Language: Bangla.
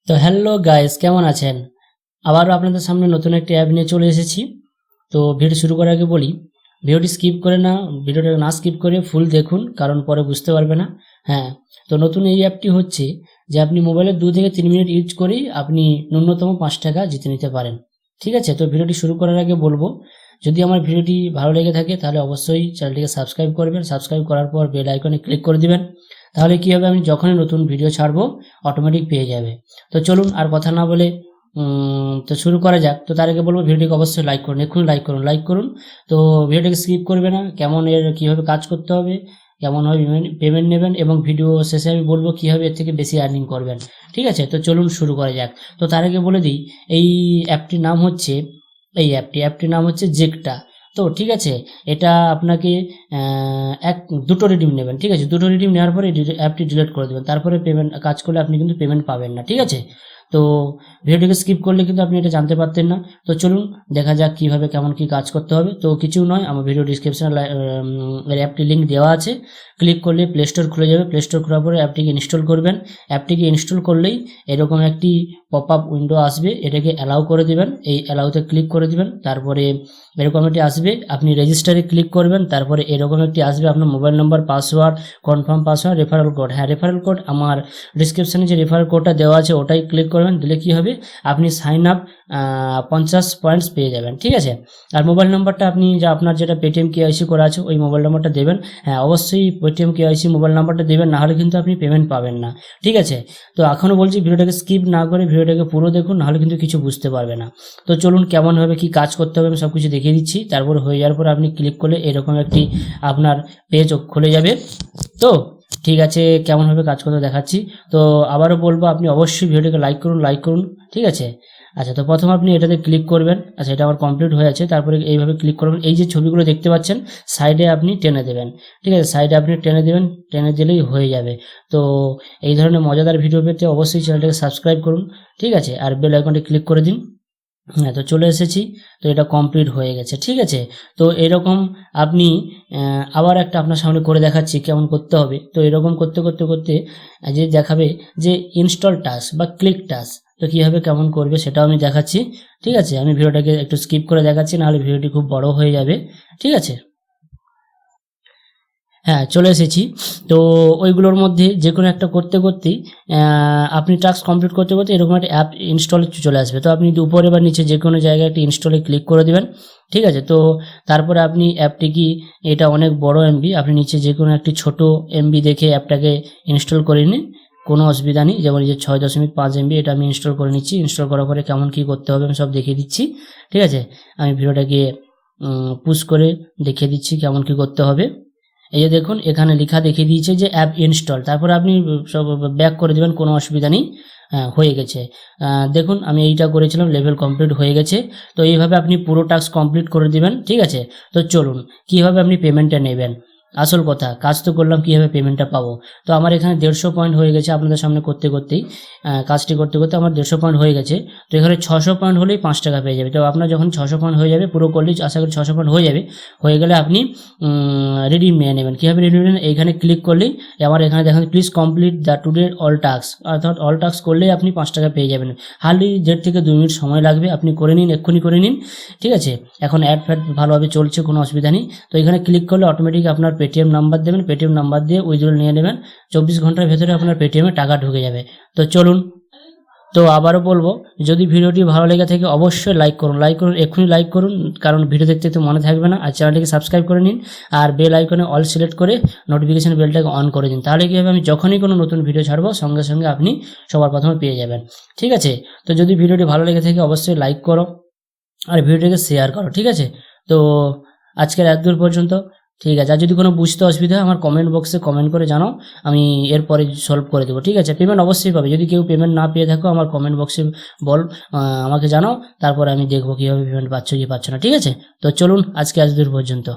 তো হ্যালো গাইস, কেমন আছেন? আবারও আপনাদের সামনে নতুন একটি অ্যাপ নিয়ে চলে এসেছি। তো ভিডিও শুরু করার আগে বলি, ভিডিওটা না স্কিপ করে ফুল দেখুন, কারণ পরে বুঝতে পারবে না। হ্যাঁ, তো নতুন এই অ্যাপটি হচ্ছে যে আপনি মোবাইলে 2 থেকে 3 মিনিট ইউজ করেই আপনি ন্যূনতম 5 টাকা জিতে নিতে পারেন। ঠিক আছে, তো ভিডিওটি শুরু করার আগে বলবো, যদি আমার ভিডিওটি ভালো লেগে থাকে তাহলে অবশ্যই চ্যানেলটিকে সাবস্ক্রাইব করবেন। সাবস্ক্রাইব করার পর বেল আইকনে ক্লিক করে দিবেন। তাহলে কী হবে, আমি যখনই নতুন ভিডিও ছাড়বো অটোমেটিক পেয়ে যাবে। তো চলুন আর কথা না বলে তো শুরু করা যাক। তো তার আগে বলবো, ভিডিওটিকে অবশ্যই লাইক করুন, এক্ষুনি লাইক করুন। তো ভিডিওটিকে স্কিপ করবে না, কেমন কীভাবে কাজ করতে হবে, কেমনভাবে পেমেন্ট নেবেন, এবং ভিডিও শেষে আমি বলবো কীভাবে এর থেকে বেশি আর্নিং করবেন। ঠিক আছে, তো চলুন শুরু করা যাক। তো তার আগে বলে দিই, এই অ্যাপটির নাম হচ্ছে অ্যাপটির নাম হচ্ছে জেকটা। তো ঠিক আছে, এটা আপনাকে দুটো রিডিম নেবেন। ঠিক আছে, দুটো রিডিম নেওয়ার পরে অ্যাপটি ডিলিট করে দেবেন, তারপরে পেমেন্ট কাজ করলে আপনি কিন্তু পেমেন্ট পাবেন না। ঠিক আছে, তো ভিডিওটিকে স্কিপ করলে কিন্তু আপনি এটা জানতে পারতেন না। তো চলুন দেখা যাক কীভাবে কেমন কী কাজ করতে হবে। তো কিছু নয়, আমার ভিডিও ডিসক্রিপশনে অ্যাপটির লিঙ্ক দেওয়া আছে। ক্লিক করলে প্লে স্টোর খুলে যাবে। প্লে স্টোর খোলার পরে অ্যাপটিকে ইনস্টল করবেন। অ্যাপটিকে ইনস্টল করলেই এরকম একটি পপ আপ উইন্ডো আসবে, এটাকে অ্যালাউ করে দেবেন। এই অ্যালাউতে ক্লিক করে দেবেন, তারপরে এরকম একটি আসবে, আপনি রেজিস্টারে ক্লিক করবেন। তারপরে এরকম একটি আসবে, আপনার mobile number, password, confirm password, referral code. হ্যাঁ, রেফারেল কোড আমার ডিসক্রিপশানে যে রেফারেল কোডটা দেওয়া আছে ওটাই ক্লিক করবেন। দিলে কী হবে, আপনি সাইন আপ 50 পয়েন্টস পেয়ে যাবেন। ঠিক আছে, আর মোবাইল নাম্বারটা আপনি আপনার যেটা পেটিএম কেওয়াইসি করা আছে ওই মোবাইল নাম্বারটা দেবেন। হ্যাঁ, অবশ্যই পেটিএম কেওয়াইসি মোবাইল নাম্বারটা দেবেন, নাহলে কিন্তু আপনি পেমেন্ট পাবেন না। ঠিক আছে, তো এখনও বলছি ভিডিওটাকে স্কিপ না করে ভিডিওটাকে পুরো দেখুন, নাহলে কিন্তু কিছু বুঝতে পারবে না। তো চলুন কেমনভাবে কী কাজ করতে হবে আমি সব কিছু দেখিয়ে দিচ্ছি। তারপর হয়ে যাওয়ার পর আপনি ক্লিক করলে এরকম একটি আপনার পেজ খুলে যাবে। তো ঠিক আছে, কেমনভাবে কাজ করতে দেখাচ্ছি। তো আবারও বলবো, আপনি অবশ্যই ভিডিওটাকে লাইক করুন। ঠিক আছে, আচ্ছা, তো প্রথম আপনি এটাতে ক্লিক করবেন। আচ্ছা, এটা আমার কমপ্লিট হয়ে আছে। তারপরে এইভাবে ক্লিক করবেন, এই যে ছবিগুলো দেখতে পাচ্ছেন সাইডে আপনি টেনে দেবেন। ঠিক আছে, সাইডে আপনি টেনে দেবেন, টেনে দিলেই হয়ে যাবে। তো এই ধরনের মজাদার ভিডিও পেতে অবশ্যই চ্যানেলটাকে সাবস্ক্রাইব করুন। ঠিক আছে, আর বেল আইকনটি ক্লিক করে দিন। হ্যাঁ, তো চলে এসেছি, তো এটা কমপ্লিট হয়ে গেছে। ঠিক আছে, তো এরকম আপনি আবার একটা আপনার সামনে করে দেখাচ্ছি কেমন করতে হবে। তো এরকম করতে করতে করতে যে দেখাবে যে ইনস্টল টাস্ক বা ক্লিক টাস্ক, তো কীভাবে কেমন করবে সেটাও আমি দেখাচ্ছি। ঠিক আছে, আমি ভিডিওটাকে একটু স্কিপ করে দেখাচ্ছি, নাহলে ভিডিওটি খুব বড় হয়ে যাবে। ঠিক আছে, হ্যাঁ, চলে এসেছি। তো ওইগুলোর মধ্যে যে কোনো একটা করতে করতেই আপনি টাস্ক কমপ্লিট করতে করতে এরকম একটা অ্যাপ ইনস্টলে চলে আসবে। তো আপনি উপরে বা নিচে যে কোনো জায়গায় একটা ইনস্টলে ক্লিক করে দেবেন। ঠিক আছে, তো তারপরে আপনি অ্যাপটি কি, এটা অনেক বড় এমবি, আপনি নিচে যে কোনো একটি ছোটো এমবি দেখে অ্যাপটাকে ইনস্টল করে নিন, কোনো অসুবিধা নেই। যেমন এই যে 6.5 MB, এটা আমি ইনস্টল করে নিচ্ছি। ইনস্টল করার পরে কেমন কী করতে হবে আমি সব দেখিয়ে দিচ্ছি। ঠিক আছে, আমি ভিডিওটাকে পুশ করে দেখিয়ে দিচ্ছি কেমন কী করতে হবে। এই যে দেখুন, এখানে লেখা দেখিয়ে দিয়েছে যে অ্যাপ ইনস্টল, তারপরে আপনি সব ব্যাক করে দেবেন, কোনো অসুবিধা নেই। হয়ে গেছে, দেখুন আমি এইটা করেছিলাম, লেভেল কমপ্লিট হয়ে গেছে। তো এইভাবে আপনি পুরো টাস্ক কমপ্লিট করে দেবেন। ঠিক আছে, তো চলুন কীভাবে আপনি পেমেন্টটা নেবেন। আসল কথা, কাজ তো করলাম, কীভাবে পেমেন্টটা পাবো। তো আমার এখানে 150 পয়েন্ট হয়ে গেছে, আপনাদের সামনে করতে করতেই কাজটি করতে করতে আমার 150 পয়েন্ট হয়ে গেছে। তো এখানে 600 পয়েন্ট হলেই 5 টাকা পেয়ে যাবে। তো আপনার যখন 600 পয়েন্ট হয়ে যাবে, পুরো করলেই আশা করি 600 পয়েন্ট হয়ে যাবে। হয়ে গেলে আপনি রিডিম নিয়ে নেবেন। কীভাবে রিডিম নেবেন, এইখানে ক্লিক করলেই আমার এখানে দেখেন please complete the today all task, অর্থাৎ অল টাস্ক করলেই আপনি 5 টাকা পেয়ে যাবেন। হার্ডলি 1.5 থেকে 2 মিনিট সময় লাগবে, আপনি করে নিন, এক্ষুনি করে নিন। ঠিক আছে, এখন অ্যাড ফ্যাড ভালোভাবে চলছে, কোনো অসুবিধা নেই। তো এখানে ক্লিক করলে অটোমেটিক আপনার পেটিএম নাম্বার দেবেন, পেটিএম নাম্বার দিয়ে উইথড্রল নিয়ে নেবেন। 24 ঘন্টার ভেতরে আপনার পেটিএমে টাকা ঢুকে যাবে। তো চলুন, তো আবারও বলবো, যদি ভিডিওটি ভালো লেগে থাকে অবশ্যই লাইক করুন, এক্ষুনি লাইক করুন, কারণ ভিডিও দেখতে তো মনে থাকবে না। আর চ্যানেলটিকে সাবস্ক্রাইব করে নিন, আর বেল আইকনে অল সিলেক্ট করে নোটিফিকেশন বেলটাকে অন করে দিন। তাহলে কী হবে, আমি যখনই কোনো নতুন ভিডিও ছাড়বো সঙ্গে সঙ্গে আপনি সবার প্রথমে পেয়ে যাবেন। ঠিক আছে, তো যদি ভিডিওটি ভালো লেগে থাকে অবশ্যই লাইক করো আর ভিডিওটিকে শেয়ার করো। ঠিক আছে, তো আজকের একদূর পর্যন্ত। ঠিক আছে, আর যদি কোনো বুঝতে অসুবিধা হয় আমার কমেন্ট বক্সে কমেন্ট করে জানাও, আমি এরপরে সলভ করে দেবো। ঠিক আছে, পেমেন্ট অবশ্যই পাবে। যদি কেউ পেমেন্ট না পেয়ে থাকো আমার কমেন্ট বক্সে আমাকে জানাও, তারপরে আমি দেখবো কীভাবে পেমেন্ট পাচ্ছ কি পাচ্ছ না। ঠিক আছে, তো চলুন আজকে আজ দূর পর্যন্ত।